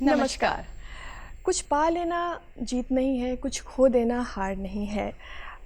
नमस्कार। कुछ पा लेना जीत नहीं है, कुछ खो देना हार नहीं है।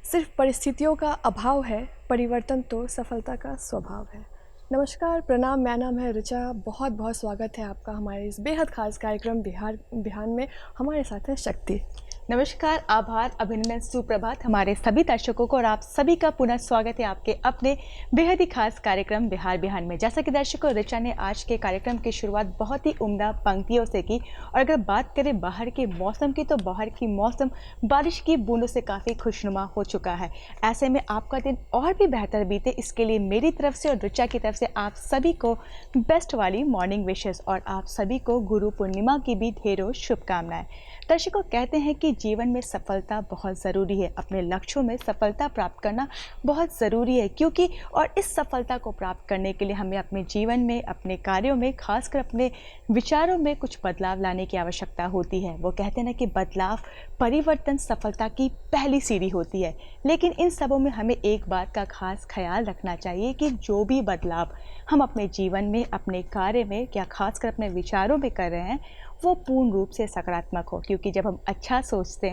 सिर्फ परिस्थितियों का अभाव है, परिवर्तन तो सफलता का स्वभाव है। नमस्कार, प्रणाम, मेरा नाम है ऋचा। बहुत बहुत स्वागत है आपका हमारे इस बेहद खास कार्यक्रम बिहान में। हमारे साथ है शक्ति। नमस्कार, आभार, अभिनंदन, सुप्रभात हमारे सभी दर्शकों को और आप सभी का पुनः स्वागत है आपके अपने बेहद ही खास कार्यक्रम बिहार बिहान में। जैसा कि दर्शकों, ऋचा ने आज के कार्यक्रम की शुरुआत बहुत ही उम्दा पंक्तियों से की। और अगर बात करें बाहर के मौसम की, तो बाहर की मौसम बारिश की बूंदों से काफ़ी खुशनुमा हो चुका है। ऐसे में आपका दिन और भी बेहतर बीते, इसके लिए मेरी तरफ से और ऋचा की तरफ से आप सभी को बेस्ट वाली मॉर्निंग विशेस और आप सभी को गुरु पूर्णिमा की भी ढेरों शुभकामनाएं। दर्शकों, कहते हैं कि जीवन में सफलता बहुत ज़रूरी है, अपने लक्ष्यों में सफलता प्राप्त करना बहुत ज़रूरी है, क्योंकि और इस सफलता को प्राप्त करने के लिए हमें अपने जीवन में, अपने कार्यों में, खासकर अपने विचारों में कुछ बदलाव लाने की आवश्यकता होती है। वो कहते हैं ना कि बदलाव, परिवर्तन सफलता की पहली सीढ़ी होती है। लेकिन इन सबों में हमें एक बात का खास ख्याल रखना चाहिए कि जो भी बदलाव हम अपने जीवन में, अपने कार्य में या खासकर अपने विचारों में कर रहे हैं, वो पूर्ण रूप से सकारात्मक हो। क्योंकि जब हम अच्छा सोचते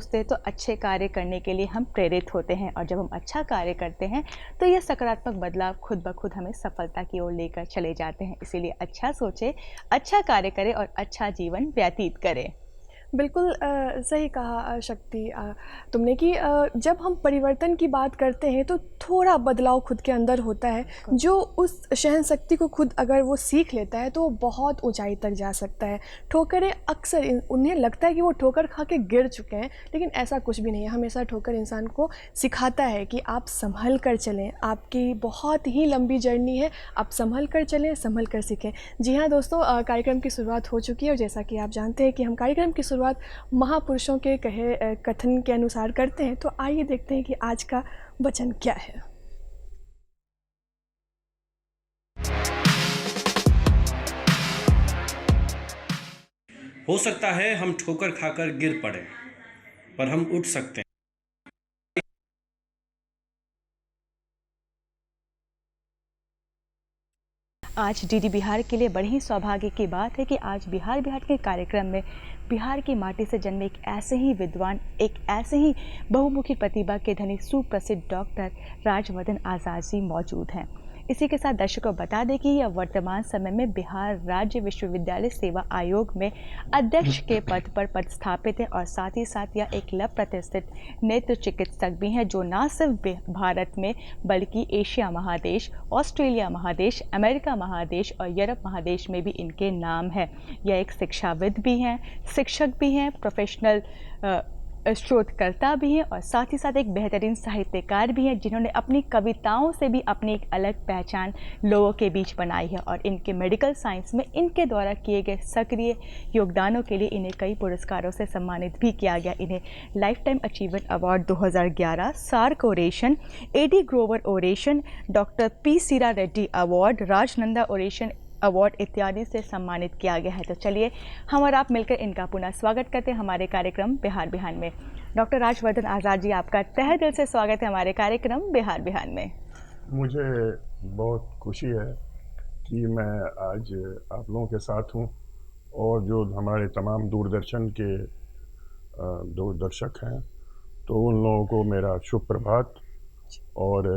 हैं तो अच्छे कार्य करने के लिए हम प्रेरित होते हैं, और जब हम अच्छा कार्य करते हैं तो ये सकारात्मक बदलाव खुद ब खुद हमें सफलता की ओर लेकर चले जाते हैं। इसीलिए अच्छा सोचें, अच्छा कार्य करें और अच्छा जीवन व्यतीत करें। बिल्कुल सही कहा शक्ति तुमने कि जब हम परिवर्तन की बात करते हैं तो थोड़ा बदलाव खुद के अंदर होता है। जो उस सहनशक्ति को खुद अगर वो सीख लेता है तो वो बहुत ऊंचाई तक जा सकता है। ठोकरें अक्सर उन्हें लगता है कि वो ठोकर खा के गिर चुके हैं, लेकिन ऐसा कुछ भी नहीं है। हमेशा ठोकर इंसान को सिखाता है कि आप संभल कर चलें, आपकी बहुत ही लंबी जर्नी है, आप संभल कर चलें, संभल कर सीखें। जी हाँ दोस्तों, कार्यक्रम की शुरुआत हो चुकी है और जैसा कि आप जानते हैं कि हम कार्यक्रम की शुरुआत महापुरुषों के कहे कथन के अनुसार करते हैं। तो आइए देखते हैं कि आज का वचन क्या है। हो सकता है हम ठोकर खाकर गिर पड़े, पर हम उठ सकते हैं। आज डीडी बिहार के लिए बड़ी ही सौभाग्य की बात है कि आज बिहार के कार्यक्रम में बिहार की माटी से जन्मे एक ऐसे ही विद्वान, एक ऐसे ही बहुमुखी प्रतिभा के धनी सुप्रसिद्ध डॉक्टर राजवर्धन आज़ाद जी मौजूद हैं। इसी के साथ दर्शकों बता दें कि यह वर्तमान समय में बिहार राज्य विश्वविद्यालय सेवा आयोग में अध्यक्ष के पद पर पदस्थापित है, और साथ ही साथ यह एक लव प्रतिष्ठित नेत्र चिकित्सक भी हैं, जो न सिर्फ भारत में बल्कि एशिया महादेश, ऑस्ट्रेलिया महादेश, अमेरिका महादेश और यूरोप महादेश में भी इनके नाम है। यह एक शिक्षाविद भी हैं, शिक्षक भी हैं, प्रोफेशनल शोधकर्ता भी हैं, और साथ ही साथ एक बेहतरीन साहित्यकार भी हैं, जिन्होंने अपनी कविताओं से भी अपनी एक अलग पहचान लोगों के बीच बनाई है। और इनके मेडिकल साइंस में इनके द्वारा किए गए सक्रिय योगदानों के लिए इन्हें कई पुरस्कारों से सम्मानित भी किया गया। इन्हें life time achievement award 2011, SAARC oration, एडी Grover oration, doctor P Seera Reddy award, Rajnanda oration award इत्यादि से सम्मानित किया गया है। तो चलिए हम और आप मिलकर इनका पुनः स्वागत करते हैं हमारे कार्यक्रम बिहार बिहान में। डॉक्टर राजवर्धन आज़ाद जी, आपका तहे दिल से स्वागत है हमारे कार्यक्रम बिहार बिहान में। मुझे बहुत खुशी है कि मैं आज आप लोगों के साथ हूं, और जो हमारे तमाम दूरदर्शन के दूरदर्शक हैं, तो उन लोगों को मेरा शुभ प्रभात। और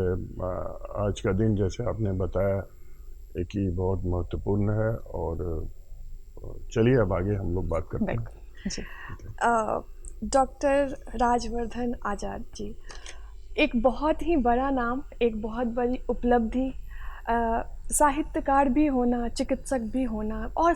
आज का दिन, जैसे आपने बताया, एक ही बहुत महत्वपूर्ण है। और चलिए अब आगे हम लोग बात करते हैं। डॉक्टर राजवर्धन आज़ाद जी, एक बहुत ही बड़ा नाम, एक बहुत बड़ी उपलब्धि, साहित्यकार भी होना, चिकित्सक भी होना और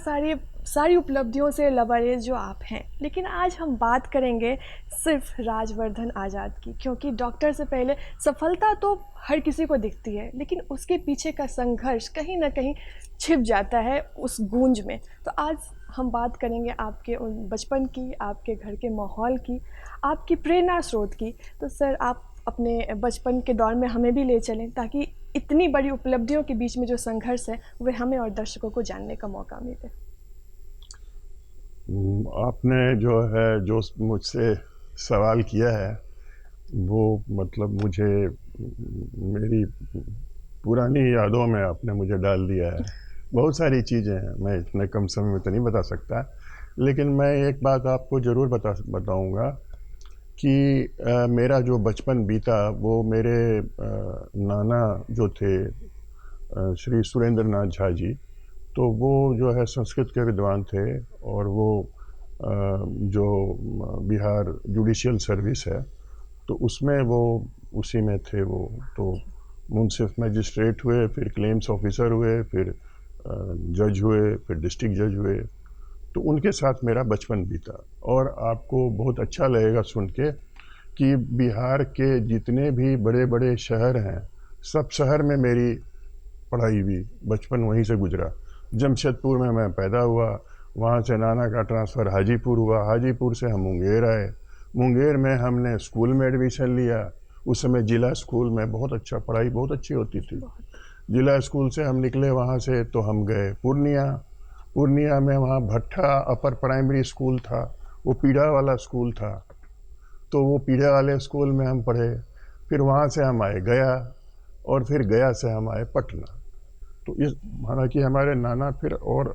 सारी उपलब्धियों से लबरेज जो आप हैं। लेकिन आज हम बात करेंगे सिर्फ राजवर्धन आज़ाद की, क्योंकि डॉक्टर से पहले सफलता तो हर किसी को दिखती है, लेकिन उसके पीछे का संघर्ष कहीं ना कहीं छिप जाता है उस गूंज में। तो आज हम बात करेंगे आपके उन बचपन की, आपके घर के माहौल की, आपकी प्रेरणा स्रोत की। तो सर, आप अपने बचपन के दौर में हमें भी ले चलें, ताकि इतनी बड़ी उपलब्धियों के बीच में जो संघर्ष है वह हमें और दर्शकों को जानने का मौका मिले। आपने जो मुझसे सवाल किया है, वो मतलब मुझे मेरी पुरानी यादों में आपने मुझे डाल दिया है। बहुत सारी चीज़ें हैं, मैं इतने कम समय में तो नहीं बता सकता, लेकिन मैं एक बात आपको ज़रूर बताऊंगा कि मेरा जो बचपन बीता वो मेरे नाना जो थे श्री सुरेंद्र नाथ झा जी, तो वो जो है संस्कृत के विद्वान थे, और वो जो बिहार जुडिशियल सर्विस है तो उसमें वो उसी में थे वो। तो मुंसिफ मजिस्ट्रेट हुए, फिर क्लेम्स ऑफिसर हुए, फिर जज हुए, फिर डिस्ट्रिक्ट जज हुए। तो उनके साथ मेरा बचपन बीता। और आपको बहुत अच्छा लगेगा सुन के कि बिहार के जितने भी बड़े बड़े शहर हैं, सब शहर में मेरी पढ़ाई हुई, बचपन वहीं से गुजरा। जमशेदपुर में मैं पैदा हुआ, वहाँ से नाना का ट्रांसफ़र हाजीपुर हुआ, हाजीपुर से हम मुंगेर आए, मुंगेर में हमने स्कूल में एडमिशन लिया। उस समय जिला स्कूल में बहुत अच्छा, पढ़ाई बहुत अच्छी होती थी। जिला स्कूल से हम निकले वहाँ से तो हम गए पूर्णिया। पूर्णिया में वहाँ भट्टा अपर प्राइमरी स्कूल था, वो पीढ़ा वाला स्कूल था, तो वो पीढ़ा वाले स्कूल में हम पढ़े। फिर वहाँ से हम आए गया, और फिर गया से हम आए पटना। तो इस हालांकि हमारे नाना फिर और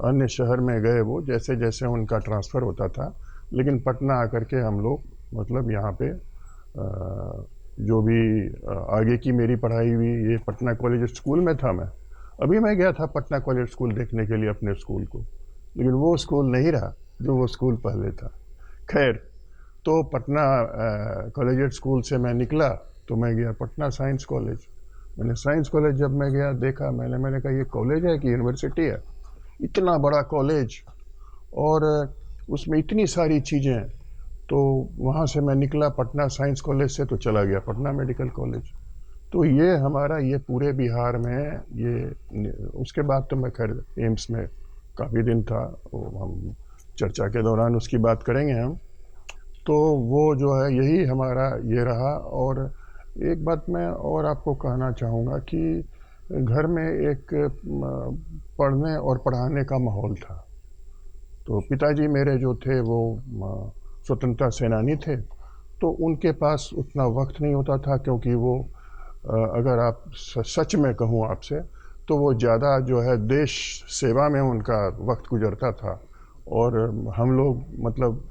अन्य शहर में गए, वो जैसे जैसे उनका ट्रांसफ़र होता था, लेकिन पटना आकर के हम लोग मतलब यहाँ पे जो भी आगे की मेरी पढ़ाई हुई ये पटना कॉलेज स्कूल में था। मैं गया था पटना कॉलेज स्कूल देखने के लिए अपने स्कूल को, लेकिन वो स्कूल नहीं रहा जो वो स्कूल पहले था। खैर, तो पटना कॉलेज स्कूल से मैं निकला तो मैं गया पटना साइंस कॉलेज। मैंने साइंस कॉलेज जब मैं गया देखा, मैंने कहा ये कॉलेज है कि यूनिवर्सिटी है, इतना बड़ा कॉलेज और उसमें इतनी सारी चीज़ें। तो वहाँ से मैं निकला पटना साइंस कॉलेज से तो चला गया पटना मेडिकल कॉलेज। तो ये हमारा ये पूरे बिहार में ये, उसके बाद तो मैं खैर एम्स में काफ़ी दिन था, वो हम चर्चा के दौरान उसकी बात करेंगे हम। तो वो जो है यही हमारा ये रहा। और एक बात मैं और आपको कहना चाहूँगा कि घर में एक पढ़ने और पढ़ाने का माहौल था। तो पिताजी मेरे जो थे वो स्वतंत्रता सेनानी थे, तो उनके पास उतना वक्त नहीं होता था, क्योंकि वो अगर आप सच में कहूँ आपसे तो वो ज़्यादा जो है देश सेवा में उनका वक्त गुजरता था। और हम लोग मतलब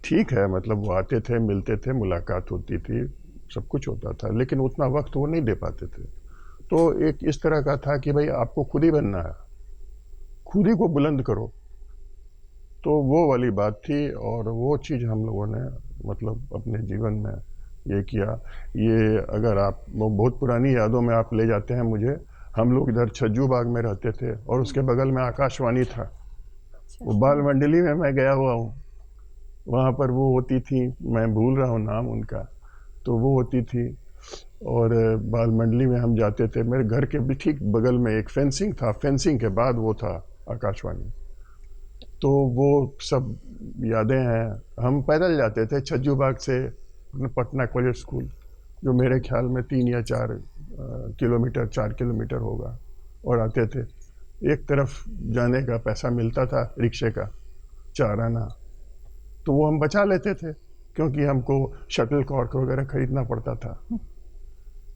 ठीक है, मतलब वो आते थे, मिलते थे, मुलाकात होती थी, सब कुछ होता था, लेकिन उतना वक्त वो नहीं दे पाते थे। तो एक इस तरह का था कि भाई आपको खुद ही बनना है, खुद ही को बुलंद करो। तो वो वाली बात थी, और वो चीज़ हम लोगों ने मतलब अपने जीवन में ये किया। ये अगर आप वो बहुत पुरानी यादों में आप ले जाते हैं मुझे, हम लोग इधर छज्जू बाग में रहते थे और उसके बगल में आकाशवाणी था। वो बाल मंडली में मैं गया हुआ हूँ, वहाँ पर वो होती थी, मैं भूल रहा हूँ नाम उनका, तो वो होती थी। और बाल मंडली में हम जाते थे, मेरे घर के भी ठीक बगल में एक फेंसिंग था, फेंसिंग के बाद वो था आकाशवाणी। तो वो सब यादें हैं। हम पैदल जाते थे छज्जू बाग से पटना कॉलेज स्कूल, जो मेरे ख्याल में 3 या 4 किलोमीटर 4 किलोमीटर होगा, और आते थे। एक तरफ जाने का पैसा मिलता था रिक्शे का 4 आना, तो वो हम बचा लेते थे, क्योंकि हमको शटल कॉर्क वगैरह खरीदना पड़ता था।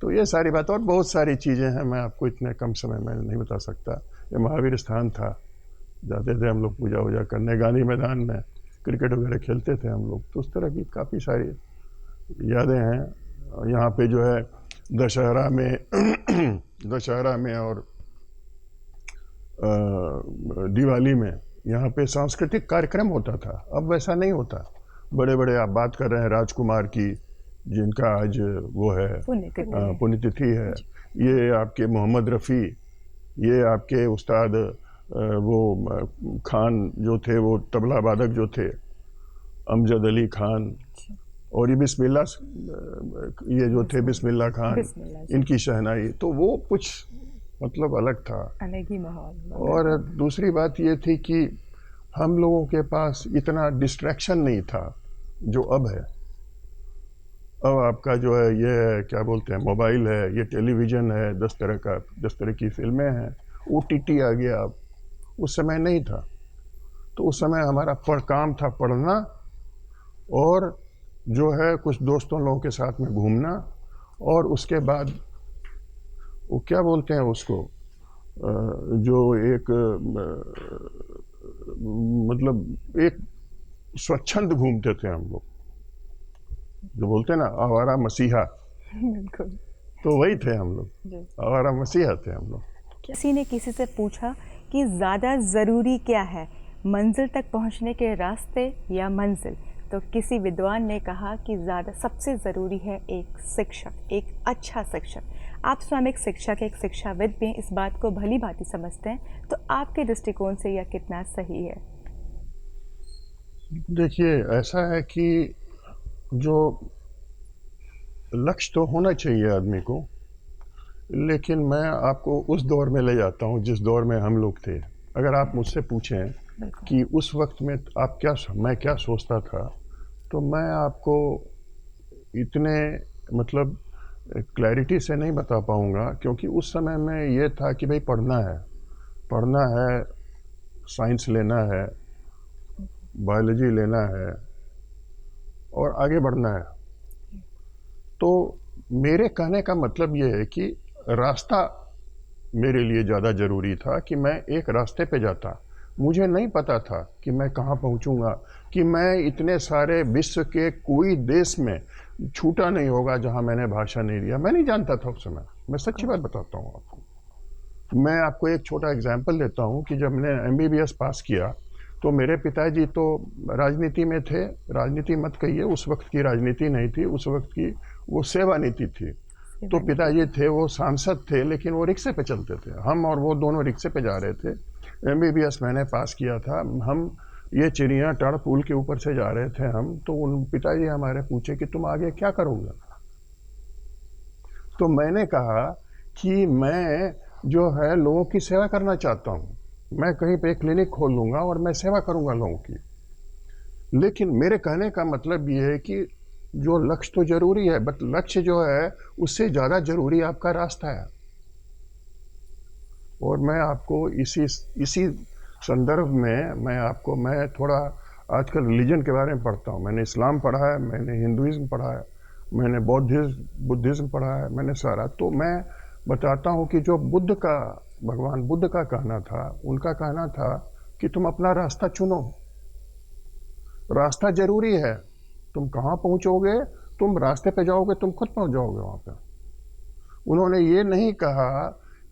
तो ये सारी बात और बहुत सारी चीज़ें हैं, मैं आपको इतने कम समय में नहीं बता सकता। ये महावीर स्थान था, जाते थे हम लोग पूजा वूजा करने, गांधी मैदान में क्रिकेट वगैरह खेलते थे हम लोग। तो उस तरह की काफ़ी सारी यादें हैं। यहाँ पे जो है दशहरा में दशहरा में और दिवाली में यहाँ पे सांस्कृतिक कार्यक्रम होता था, अब वैसा नहीं होता। बड़े बड़े आप बात कर रहे हैं राजकुमार की, जिनका आज वो है पुण्यतिथि है, ये आपके मोहम्मद रफ़ी, ये आपके उस्ताद वो खान जो थे, वो तबला वादक जो थे, अमजद अली खान, और ये बिस्मिल्लाह, ये जो थे बिस्मिल्लाह खान, इनकी शहनाई। तो वो कुछ मतलब अलग था, अलग ही माहौल। और दूसरी बात ये थी कि हम लोगों के पास इतना डिस्ट्रैक्शन नहीं था जो अब है। अब आपका जो है ये है, क्या बोलते हैं, मोबाइल है, ये टेलीविज़न है, 10 तरह की फिल्में हैं, OTT आ गया। अब उस समय नहीं था। तो उस समय हमारा काम था पढ़ना, और जो है कुछ दोस्तों लोगों के साथ में घूमना, और उसके बाद वो क्या बोलते हैं उसको, जो एक मतलब एक स्वच्छंद घूमते थे हम लोग, जो बोलते हैं ना आवारा मसीहा, बिल्कुल तो वही थे हम लोग, जी। आवारा मसीहा थे हम लोग। किसी ने किसी से पूछा कि ज़्यादा ज़रूरी क्या है, मंजिल तक पहुंचने के रास्ते या मंजिल, तो किसी विद्वान ने कहा कि ज़्यादा सबसे ज़रूरी है एक शिक्षक, एक अच्छा शिक्षक। आप स्वयं एक शिक्षक, एक शिक्षाविद भी हैं, इस बात को भली भांति समझते हैं, तो आपके दृष्टिकोण से यह कितना सही है? देखिए, ऐसा है कि जो लक्ष्य तो होना चाहिए आदमी को, लेकिन मैं आपको उस दौर में ले जाता हूँ जिस दौर में हम लोग थे। अगर आप मुझसे पूछें कि उस वक्त में आप मैं क्या सोचता था, तो मैं आपको इतने मतलब क्लैरिटी से नहीं बता पाऊँगा, क्योंकि उस समय में ये था कि भाई पढ़ना है, साइंस लेना है, बायोलॉजी लेना है और आगे बढ़ना है। तो मेरे कहने का मतलब ये है कि रास्ता मेरे लिए ज़्यादा ज़रूरी था, कि मैं एक रास्ते पे जाता। मुझे नहीं पता था कि मैं कहाँ पहुँचूँगा, कि मैं इतने सारे विश्व के कोई देश में छूटा नहीं होगा जहाँ मैंने भाषा नहीं लिया। मैं नहीं जानता था उस समय, मैं सच्ची बात बताता हूँ आपको। मैं आपको एक छोटा एग्जाम्पल देता हूँ कि जब मैंने MBBS पास किया, तो मेरे पिताजी तो राजनीति में थे। राजनीति मत कहिए, उस वक्त की राजनीति नहीं थी, उस वक्त की वो सेवा नीति थी। तो पिताजी थे, वो सांसद थे, लेकिन वो रिक्शे पे चलते थे। हम और वो दोनों रिक्शे पे जा रहे थे। MBBS मैंने पास किया था। हम ये चिड़िया टाड़ पुल के ऊपर से जा रहे थे हम, तो उन पिताजी हमारे पूछे कि तुम आगे क्या करोगे? तो मैंने कहा कि मैं जो है लोगों की सेवा करना चाहता हूँ। मैं कहीं पे क्लिनिक खोल लूँगा और मैं सेवा करूँगा लोगों की। लेकिन मेरे कहने का मतलब ये है कि जो लक्ष्य तो जरूरी है, बट लक्ष्य जो है उससे ज़्यादा जरूरी आपका रास्ता है। और मैं आपको इसी संदर्भ में मैं थोड़ा आजकल रिलीजन के बारे में पढ़ता हूँ। मैंने इस्लाम पढ़ा है, मैंने हिंदुइज्म पढ़ा है, मैंने बुद्धिज्म पढ़ा है, मैंने सारा। तो मैं बताता हूँ कि जो भगवान बुद्ध का कहना था, उनका कहना था कि तुम अपना रास्ता चुनो। रास्ता जरूरी है। तुम कहाँ पहुँचोगे, तुम रास्ते पे जाओगे, तुम खुद पहुँच जाओगे वहाँ पे। उन्होंने ये नहीं कहा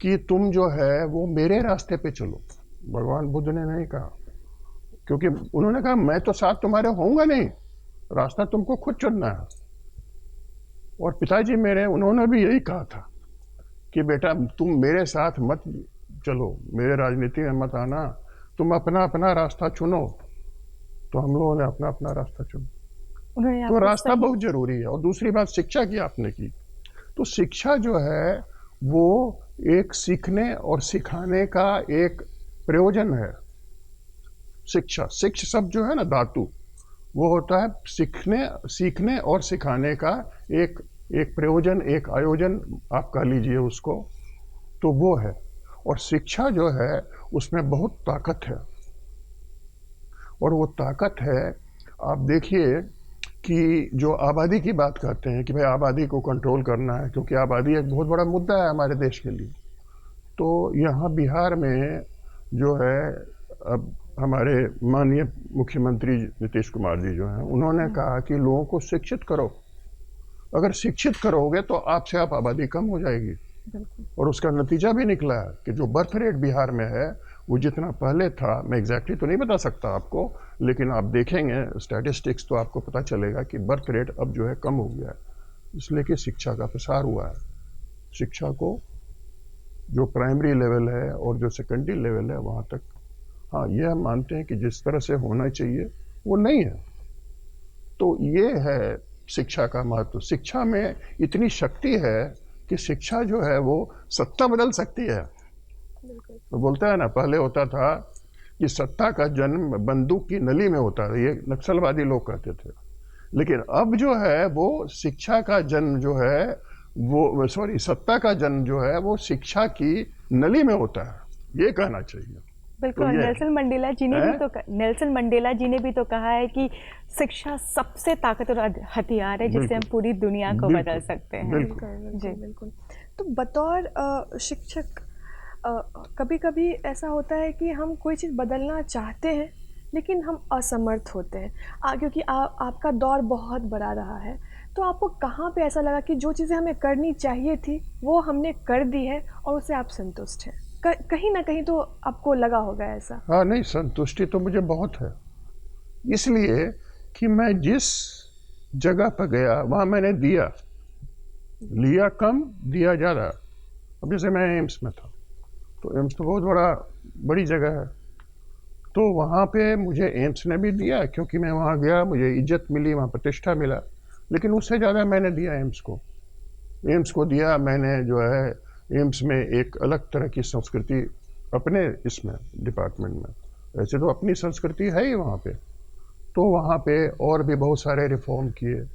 कि तुम जो है वो मेरे रास्ते पे चलो। भगवान बुद्ध ने नहीं कहा, क्योंकि उन्होंने कहा मैं तो साथ तुम्हारे होऊंगा नहीं, रास्ता तुमको खुद चुनना है। और पिताजी मेरे, उन्होंने भी यही कहा था कि बेटा तुम मेरे साथ मत चलो, मेरे राजनीति में मत आना, तुम अपना अपना रास्ता चुनो। तो हम लोगों ने अपना अपना रास्ता चुना। तो रास्ता बहुत जरूरी है। और दूसरी बात शिक्षा की आपने की, तो शिक्षा जो है वो एक सीखने और सिखाने का एक प्रयोजन है। शिक्ष शब्द जो है ना, धातु, वो होता है सीखने और सिखाने का एक प्रयोजन, एक आयोजन आप कह लीजिए उसको, तो वो है। और शिक्षा जो है उसमें बहुत ताकत है। और वो ताकत है, आप देखिए कि जो आबादी की बात करते हैं कि भाई आबादी को कंट्रोल करना है, क्योंकि आबादी एक बहुत बड़ा मुद्दा है हमारे देश के लिए। तो यहाँ बिहार में जो है, अब हमारे माननीय मुख्यमंत्री नीतीश कुमार जी जो हैं, उन्होंने कहा कि लोगों को शिक्षित करो। अगर शिक्षित करोगे तो आपसे आप आबादी कम हो जाएगी। और उसका नतीजा भी निकला है कि जो बर्थ रेट बिहार में है वो जितना पहले था, मैं एग्जैक्टली तो नहीं बता सकता आपको, लेकिन आप देखेंगे स्टैटिस्टिक्स तो आपको पता चलेगा कि बर्थ रेट अब जो है कम हो गया है, इसलिए कि शिक्षा का प्रसार हुआ है। शिक्षा को जो प्राइमरी लेवल है और जो सेकेंडरी लेवल है वहाँ तक, हाँ, ये हम मानते हैं कि जिस तरह से होना चाहिए वो नहीं है। तो ये है शिक्षा का महत्व। शिक्षा में इतनी शक्ति है कि शिक्षा जो है वो सत्ता बदल सकती है। तो बोलता है ना, पहले होता था कि सत्ता का जन्म बंदूक की नली में होता है, ये नक्सलवादी लोग कहते थे। लेकिन अब जो है वो शिक्षा का जन्म जो है वो, सॉरी, सत्ता का जन्म जो है वो शिक्षा की नली में होता है, ये कहना चाहिए। बिल्कुल। तो नेल्सन मंडेला जी ने भी तो कहा है कि शिक्षा सबसे ताकतवर हथियार है जिससे हम पूरी दुनिया को बदल सकते हैं। बिल्कुल। तो बतौर शिक्षक कभी कभी ऐसा होता है कि हम कोई चीज़ बदलना चाहते हैं लेकिन हम असमर्थ होते हैं, क्योंकि आपका दौर बहुत बड़ा रहा है। तो आपको कहाँ पे ऐसा लगा कि जो चीज़ें हमें करनी चाहिए थी वो हमने कर दी है और उससे आप संतुष्ट हैं? कहीं ना कहीं तो आपको लगा होगा ऐसा। हाँ, नहीं, संतुष्टि तो मुझे बहुत है, इसलिए कि मैं जिस जगह पर गया वहाँ मैंने दिया, लिया कम, दिया ज़्यादा। अब जैसे मैं एम्स में था, तो एम्स तो बहुत बड़ी जगह है, तो वहाँ पे मुझे एम्स ने भी दिया, क्योंकि मैं वहाँ गया, मुझे इज्जत मिली, वहाँ प्रतिष्ठा मिला, लेकिन उससे ज़्यादा मैंने दिया एम्स को। एम्स को दिया मैंने, जो है एम्स में एक अलग तरह की संस्कृति अपने इसमें डिपार्टमेंट में, वैसे तो अपनी संस्कृति है ही वहाँ पे, तो वहाँ पे और भी बहुत सारे रिफॉर्म किए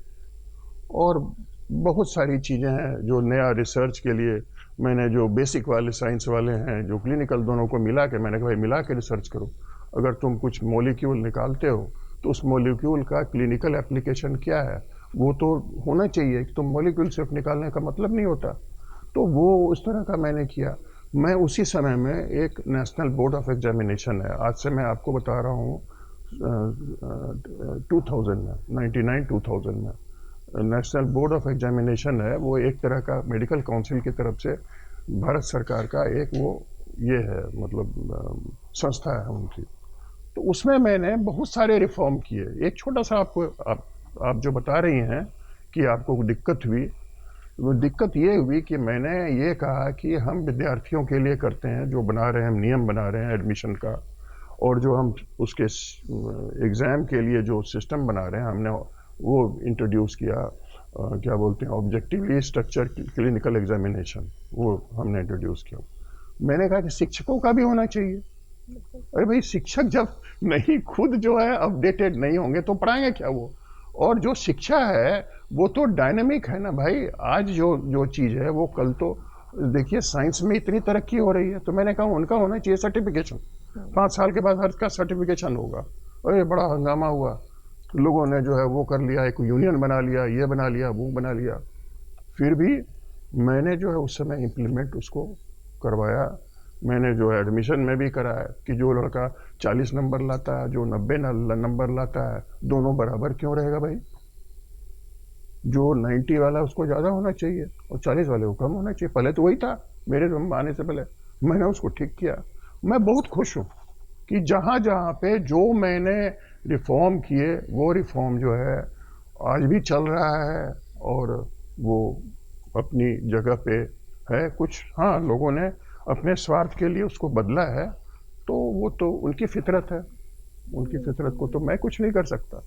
और बहुत सारी चीज़ें हैं जो नया रिसर्च के लिए मैंने, जो बेसिक वाले साइंस वाले हैं, जो क्लिनिकल, दोनों को मिला के मैंने कहा भाई मिला के रिसर्च करो। अगर तुम कुछ मॉलिक्यूल निकालते हो तो उस मॉलिक्यूल का क्लिनिकल एप्लीकेशन क्या है वो तो होना चाहिए, कि तुम मॉलिक्यूल सिर्फ निकालने का मतलब नहीं होता। तो वो उस तरह का मैंने किया। मैं उसी समय में एक नेशनल बोर्ड ऑफ एग्जामिनेशन है, आज से मैं आपको बता रहा हूँ 2000 में, 99-2000 में नेशनल बोर्ड ऑफ एग्जामिनेशन है, वो एक तरह का मेडिकल काउंसिल की तरफ से भारत सरकार का एक वो ये है, मतलब संस्था है उनकी। तो उसमें मैंने बहुत सारे रिफॉर्म किए। एक छोटा सा आपको, आप जो बता रही हैं कि आपको दिक्कत हुई, वो दिक्कत ये हुई कि मैंने ये कहा कि हम विद्यार्थियों के लिए करते हैं, जो बना रहे हैं हम, नियम बना रहे हैं एडमिशन का, और जो हम उसके एग्ज़ाम के लिए जो सिस्टम बना रहे हैं, हमने वो इंट्रोड्यूस किया, क्या बोलते हैं, ऑब्जेक्टिवली स्ट्रक्चर क्लिनिकल एग्जामिनेशन, वो हमने इंट्रोड्यूस किया। मैंने कहा कि शिक्षकों का भी होना चाहिए। अरे भाई, शिक्षक जब नहीं खुद जो है अपडेटेड नहीं होंगे तो पढ़ाएंगे क्या वो? और जो शिक्षा है वो तो डायनामिक है ना भाई। आज जो चीज़ है वो कल तो, देखिए साइंस में इतनी तरक्की हो रही है, तो मैंने कहा उनका होना चाहिए सर्टिफिकेशन। 5 साल के बाद हर का सर्टिफिकेशन होगा। अरे बड़ा हंगामा हुआ, लोगों ने जो है वो कर लिया, एक यूनियन बना लिया, ये बना लिया, वो बना लिया। फिर भी मैंने जो है उस समय इम्प्लीमेंट उसको करवाया। मैंने जो है एडमिशन में भी कराया कि जो लड़का 40 नंबर लाता है, जो 90 नंबर लाता है, दोनों बराबर क्यों रहेगा भाई? जो 90 वाला उसको ज़्यादा होना चाहिए और 40 वाले को कम होना चाहिए। पहले तो वही था, मेरे आने से पहले मैंने उसको ठीक किया। मैं बहुत खुश हूँ कि जहाँ जहाँ पे जो मैंने रिफॉर्म किए वो रिफॉर्म जो है आज भी चल रहा है और वो अपनी जगह पे है। कुछ हाँ, लोगों ने अपने स्वार्थ के लिए उसको बदला है, तो वो तो उनकी फितरत है, उनकी फितरत को तो मैं कुछ नहीं कर सकता।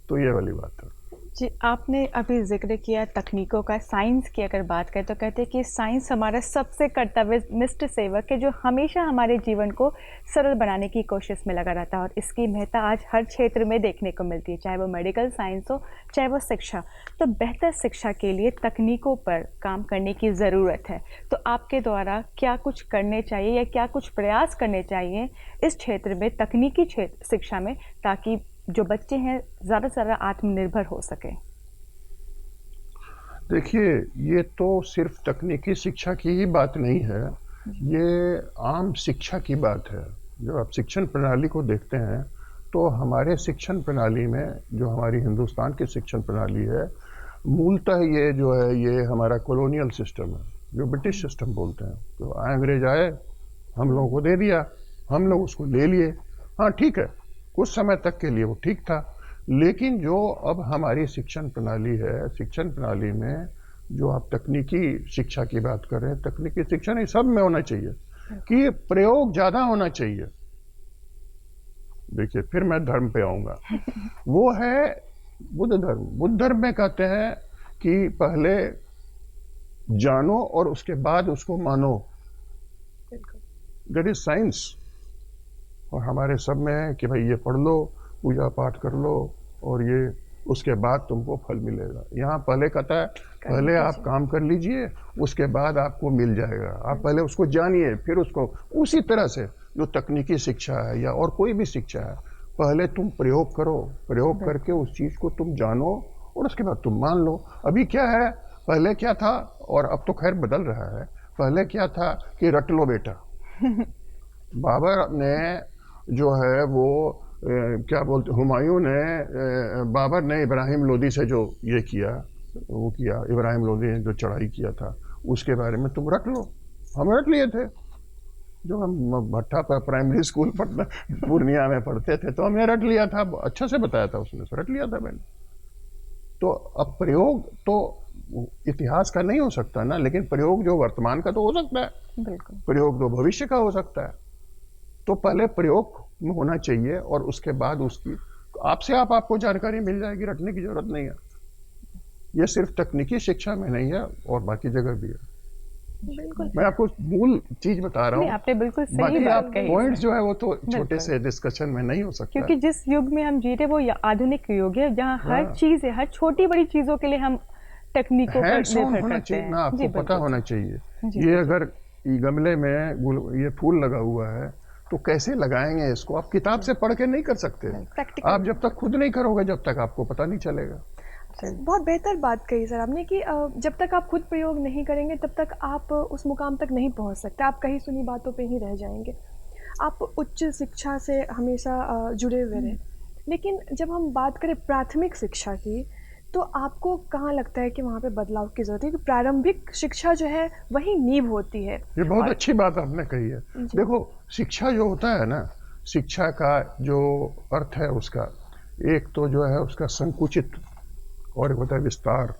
तो ये वाली बात है जी। आपने अभी जिक्र किया तकनीकों का, साइंस की अगर बात करें तो कहते हैं कि साइंस हमारा सबसे कर्तव्यनिष्ठ सेवक है, जो हमेशा हमारे जीवन को सरल बनाने की कोशिश में लगा रहता है, और इसकी महत्ता आज हर क्षेत्र में देखने को मिलती है, चाहे वो मेडिकल साइंस हो, चाहे वो शिक्षा। तो बेहतर शिक्षा के लिए तकनीकों पर काम करने की ज़रूरत है। तो आपके द्वारा क्या कुछ करने चाहिए या क्या कुछ प्रयास करने चाहिए इस क्षेत्र में, तकनीकी क्षेत्र शिक्षा में, ताकि जो बच्चे हैं ज़्यादा से ज़्यादा आत्मनिर्भर हो सके? देखिए, ये तो सिर्फ तकनीकी शिक्षा की ही बात नहीं है, ये आम शिक्षा की बात है। जब आप शिक्षण प्रणाली को देखते हैं तो हमारे शिक्षण प्रणाली में, जो हमारी हिंदुस्तान की शिक्षण प्रणाली है, मूलतः ये जो है ये हमारा कॉलोनियल सिस्टम है, जो ब्रिटिश सिस्टम बोलते हैं। तो अंग्रेज आए, हम लोगों को दे दिया, हम लोग उसको ले लिए। हाँ ठीक है, कुछ समय तक के लिए वो ठीक था, लेकिन जो अब हमारी शिक्षण प्रणाली है, शिक्षण प्रणाली में जो आप तकनीकी शिक्षा की बात कर रहे हैं, तकनीकी शिक्षा नहीं, सब में होना चाहिए कि प्रयोग ज़्यादा होना चाहिए। देखिए, फिर मैं धर्म पे आऊँगा, वो है बुद्ध धर्म। बुद्ध धर्म में कहते हैं कि पहले जानो और उसके बाद उसको मानो, दैट इज साइंस। और हमारे सब में है कि भाई ये पढ़ लो, पूजा पाठ कर लो, और ये उसके बाद तुमको फल मिलेगा। यहाँ पहले कहता है पहले आप काम कर लीजिए, उसके बाद आपको मिल जाएगा। आप पहले उसको जानिए, फिर उसको, उसी तरह से जो तकनीकी शिक्षा है या और कोई भी शिक्षा है, पहले तुम प्रयोग करो, प्रयोग करके उस चीज़ को तुम जानो और उसके बाद तुम मान लो। अभी क्या है, पहले क्या था, और अब तो खैर बदल रहा है, पहले क्या था कि रट लो बेटा, बाबर ने जो है वो क्या बोलते, हुमायूं ने बाबर ने इब्राहिम लोदी से जो ये किया, वो किया, इब्राहिम लोदी ने जो चढ़ाई किया था, उसके बारे में तुम रट लो। हम रट लिए थे, जो हम भट्टा पर प्राइमरी स्कूल पढ़ना पूर्णिया में पढ़ते थे, तो हमने रट लिया था, अच्छा से बताया था उसने, रट लिया था मैंने। तो अब प्रयोग तो इतिहास का नहीं हो सकता ना, लेकिन प्रयोग जो वर्तमान का तो हो सकता है, बिल्कुल। प्रयोग तो भविष्य का हो सकता है। तो पहले प्रयोग में होना चाहिए और उसके बाद उसकी आपसे आपको जानकारी मिल जाएगी, रटने की जरूरत नहीं है। ये सिर्फ तकनीकी शिक्षा में नहीं है और बाकी जगह भी है। बिल्कुल। मैं आपको मूल चीज बता रहा नहीं, हूँ, आपने बिल्कुल सही बाकी बात आप कही। पॉइंट्स जो है वो तो छोटे बिल्कुल। से डिस्कशन में नहीं हो सकता क्योंकि जिस युग में हम जी रहे वो आधुनिक युग है, जहाँ हर हाँ। चीज है, हर छोटी बड़ी चीजों के लिए हम तकनीकों पर हैंड्स ऑन निर्भर होना करते चाहिए हैं। ना, आपको जी, पता बिल्कुल। होना चाहिए। जी, ये अगर ये गमले में ये फूल लगा हुआ है तो कैसे लगाएंगे इसको, आप किताब से पढ़ के नहीं कर सकते। प्रैक्टिकल। आप जब तक खुद नहीं करोगे जब तक आपको पता नहीं चलेगा। बहुत बेहतर बात कही सर आपने कि जब तक आप खुद प्रयोग नहीं करेंगे तब तक आप उस मुकाम तक नहीं पहुंच सकते, आप कहीं सुनी बातों पे ही रह जाएंगे। आप उच्च शिक्षा से हमेशा जुड़े हुए रहे, लेकिन जब हम बात करें प्राथमिक शिक्षा की, तो आपको कहाँ लगता है कि वहाँ पे बदलाव की ज़रूरत है? क्योंकि प्रारंभिक शिक्षा जो है वही नींव होती है। ये बहुत अच्छी बात आपने कही है। देखो, शिक्षा जो होता है ना, शिक्षा का जो अर्थ है उसका, एक तो जो है उसका संकुचित और एक होता है विस्तार।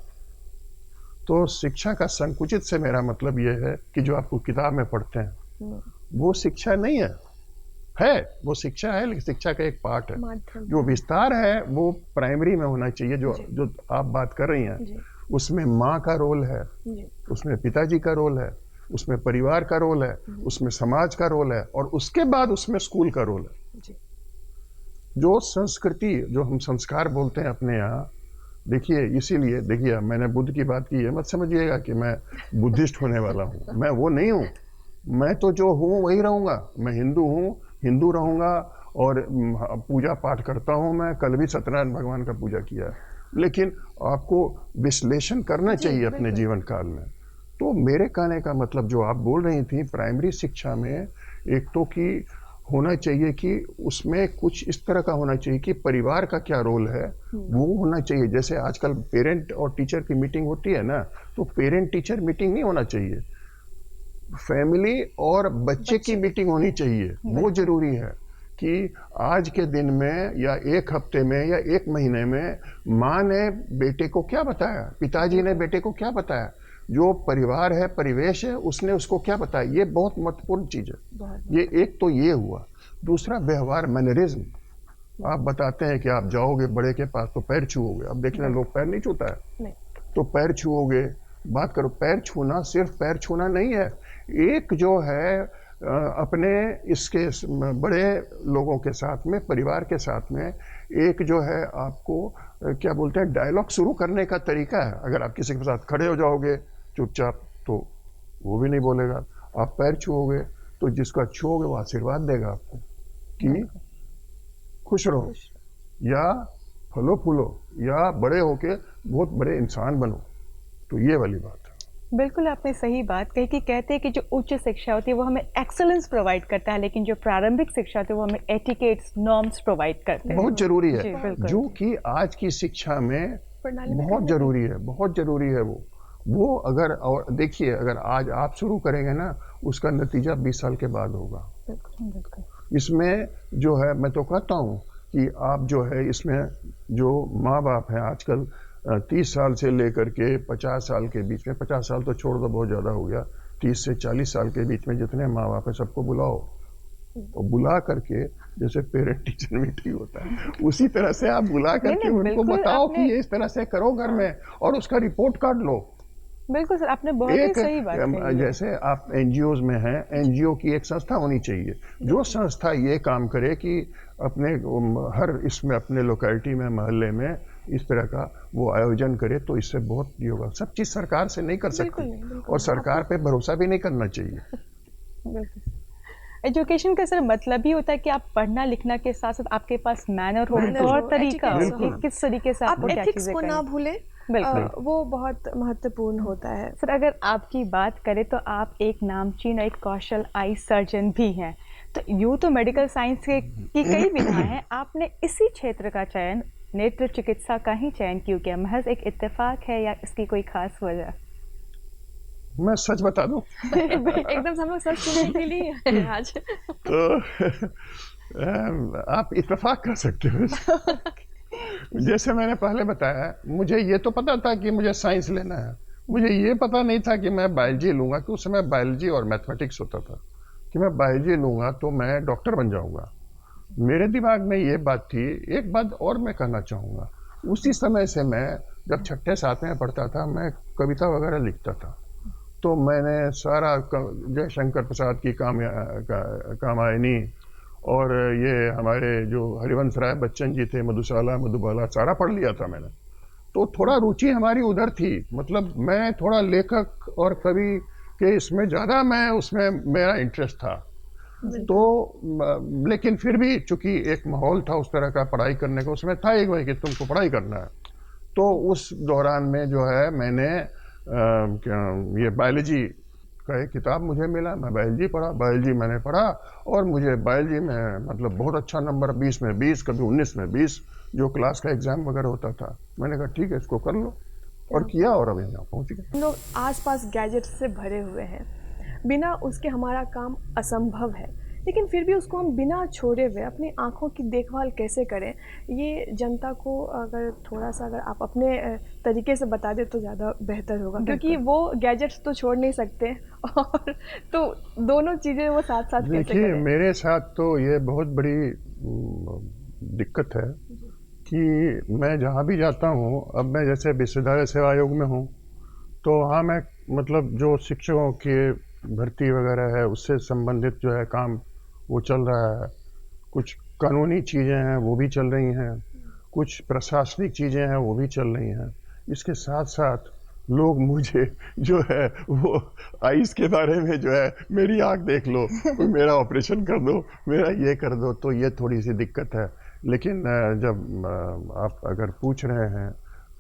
तो शिक्षा का संकुचित से मेरा मतलब ये है कि जो आपको किताब में पढ़ते हैं वो शिक्षा नहीं है, वो शिक्षा है लेकिन शिक्षा का एक पार्ट है। माध्यम। जो विस्तार है वो प्राइमरी में होना चाहिए, जो आप बात कर रही हैं, उसमें माँ का रोल है, उसमें पिताजी का रोल है, उसमें परिवार का रोल है, उसमें समाज का रोल है, और उसके बाद उसमें स्कूल का रोल है। जो संस्कृति, जो हम संस्कार बोलते हैं अपने यहाँ, देखिए, इसीलिए देखिए, मैंने बुद्ध की बात की है, मत समझिएगा कि मैं बुद्धिस्ट होने वाला हूँ, मैं वो नहीं हूँ। मैं तो जो हूँ वही रहूँगा। मैं हिंदू हूँ, हिंदू रहूँगा, और पूजा पाठ करता हूँ। मैं कल भी सत्यनारायण भगवान का पूजा किया है, लेकिन आपको विश्लेषण करना चाहिए अपने जीवन काल में। तो मेरे कहने का मतलब, जो आप बोल रही थी प्राइमरी शिक्षा में, एक तो कि होना चाहिए कि उसमें कुछ इस तरह का होना चाहिए कि परिवार का क्या रोल है वो होना चाहिए। जैसे आजकल पेरेंट और टीचर की मीटिंग होती है ना, तो पेरेंट टीचर मीटिंग नहीं होना चाहिए, फैमिली और बच्चे की मीटिंग होनी चाहिए। वो जरूरी है कि आज के दिन में या एक हफ्ते में या एक महीने में माँ ने बेटे को क्या बताया, पिताजी ने बेटे को क्या बताया, जो परिवार है, परिवेश है, उसने उसको क्या बताया। ये बहुत महत्वपूर्ण चीज है। ये एक तो ये हुआ। दूसरा, व्यवहार, मैनरिज्म। आप बताते हैं कि आप जाओगे बड़े के पास तो पैर छूओगे। अब देखना, लोग पैर नहीं छूता है, तो पैर छूओगे, बात करो। पैर छूना सिर्फ पैर छूना नहीं है, एक जो है अपने इसके बड़े लोगों के साथ में, परिवार के साथ में, एक जो है आपको क्या बोलते हैं, डायलॉग शुरू करने का तरीका है। अगर आप किसी के साथ खड़े हो जाओगे चुपचाप तो वो भी नहीं बोलेगा। आप पैर छूओगे तो जिसका छूओगे वो आशीर्वाद देगा आपको कि खुश रहो, या फलो फूलो, या बड़े होके बहुत बड़े इंसान बनो। तो ये वाली बात है। बिल्कुल आपने सही बात कही कि कहते हैं कि जो उच्च शिक्षा होती है वो हमें एक्सेलेंस प्रोवाइड करता है, लेकिन जो प्रारंभिक शिक्षा होती है वो हमें एटिकेट्स, नॉर्म्स प्रोवाइड करते हैं। बहुत जरूरी जी, है, बिल्कुल। जो कि आज की शिक्षा में प्रणाली में बहुत जरूरी है, बहुत जरूरी है। वो अगर, और देखिए, अगर आज आप शुरू करेंगे ना, उसका नतीजा 20 साल के बाद होगा। बिल्कुल। इसमें जो है, मैं तो कहता हूँ कि आप जो है इसमें जो माँ बाप हैं आजकल 30 साल से लेकर के 50 साल के बीच में, 50 साल तो छोड़ दो, बहुत ज़्यादा हो गया, 30 से 40 साल के बीच में जितने माँ बाप हैं सबको बुलाओ, और बुला करके जैसे पेरेंट टीचर मीटिंग होता है उसी तरह से आप बुला करके उनको बताओ कि ये इस तरह से करो घर में, और उसका रिपोर्ट कार्ड लो। बिल्कुल सर, आपने बहुत ही सही बात कही है। जैसे आप एनजीओ में हैं, एनजीओ की एक संस्था होनी चाहिए, जो संस्था ये काम करे कि अपने हर इसमें, अपने लोकेलिटी में, मोहल्ले में इस तरह का वो आयोजन करे, तो इससे बहुत ये होगा। सब चीज़ सरकार से नहीं कर सकती, और सरकार पे भरोसा भी नहीं करना चाहिए। बिल्कुल। एजुकेशन का सर मतलब ही होता है कि आप पढ़ना लिखना के साथ साथ आपके पास मैनर हो, तौर तरीका हो कि किस तरीके से आप आपको क्या एथिक्स चीजें को ना करनी। भूलें, बिल्कुल। वो बहुत महत्वपूर्ण होता है। सर, अगर आपकी बात करें तो आप एक नामचीन और एक कौशल आई सर्जन भी हैं। तो यूँ तो मेडिकल साइंस की कई विधाएं हैं, आपने इसी क्षेत्र का चयन नेत्र चिकित्सा का ही चयन क्यों किया? महज एक इत्तेफाक है या इसकी कोई खास वजह? मैं सच बता दूं एकदम से हम लोग सब सुनने के लिए हैं आज। तो आप इत्तेफाक कर सकते हो। जैसे मैंने पहले बताया, मुझे ये तो पता था कि मुझे साइंस लेना है, मुझे ये पता नहीं था कि मैं बायोलॉजी लूँगा, कि उस समय बायोलॉजी और मैथमेटिक्स होता था कि मैं बायोलॉजी लूँगा तो मैं डॉक्टर बन जाऊँगा। मेरे दिमाग में ये बात थी। एक बात और मैं कहना चाहूँगा, उसी समय से मैं जब छठे सातवें में पढ़ता था, मैं कविता वगैरह लिखता था। तो मैंने सारा जयशंकर प्रसाद की कामायनी और ये हमारे जो हरिवंश राय बच्चन जी थे, मधुशाला मधुबाला, सारा पढ़ लिया था मैंने। तो थोड़ा रुचि हमारी उधर थी, मतलब मैं थोड़ा लेखक और कवि के इसमें ज़्यादा मैं उसमें मेरा इंटरेस्ट था। तो लेकिन फिर भी चूंकि एक माहौल था उस तरह का पढ़ाई करने का, उसमें था एक भाई कि तुमको पढ़ाई करना है। तो उस दौरान में जो है मैंने ये बायोलॉजी का एक किताब मुझे मिला, मैं बायोलॉजी पढ़ा, बायोलॉजी मैंने पढ़ा और मुझे बायोलॉजी में मतलब बहुत अच्छा नंबर, 20 में 20, कभी 19 में 20, जो क्लास का एग्ज़ाम वगैरह होता था। मैंने कहा ठीक है, इसको कर लो, और किया, और अभी यहाँ पहुँच गए। हम लोग आसपास गैजेट्स से भरे हुए हैं, बिना उसके हमारा काम असंभव है, लेकिन फिर भी उसको हम बिना छोड़े हुए अपनी आँखों की देखभाल कैसे करें, ये जनता को अगर थोड़ा सा अगर आप अपने तरीके से बता दें तो ज़्यादा बेहतर होगा, क्योंकि वो गैजेट्स तो छोड़ नहीं सकते और तो दोनों चीज़ें वो साथ साथ कैसे देखिए, करें। मेरे साथ तो ये बहुत बड़ी दिक्कत है कि मैं जहाँ भी जाता हूँ, अब मैं जैसे विश्वविद्यालय सेवा आयोग में हूँ, तो वहाँ मैं मतलब जो शिक्षकों के भर्ती वगैरह है उससे संबंधित जो है काम वो चल रहा है। कुछ कानूनी चीज़ें हैं वो भी चल रही हैं, कुछ प्रशासनिक चीज़ें हैं वो भी चल रही हैं। इसके साथ साथ लोग मुझे जो है वो आइस के बारे में जो है, मेरी आँख देख लो, कोई मेरा ऑपरेशन कर दो, मेरा ये कर दो, तो ये थोड़ी सी दिक्कत है। लेकिन जब आप अगर पूछ रहे हैं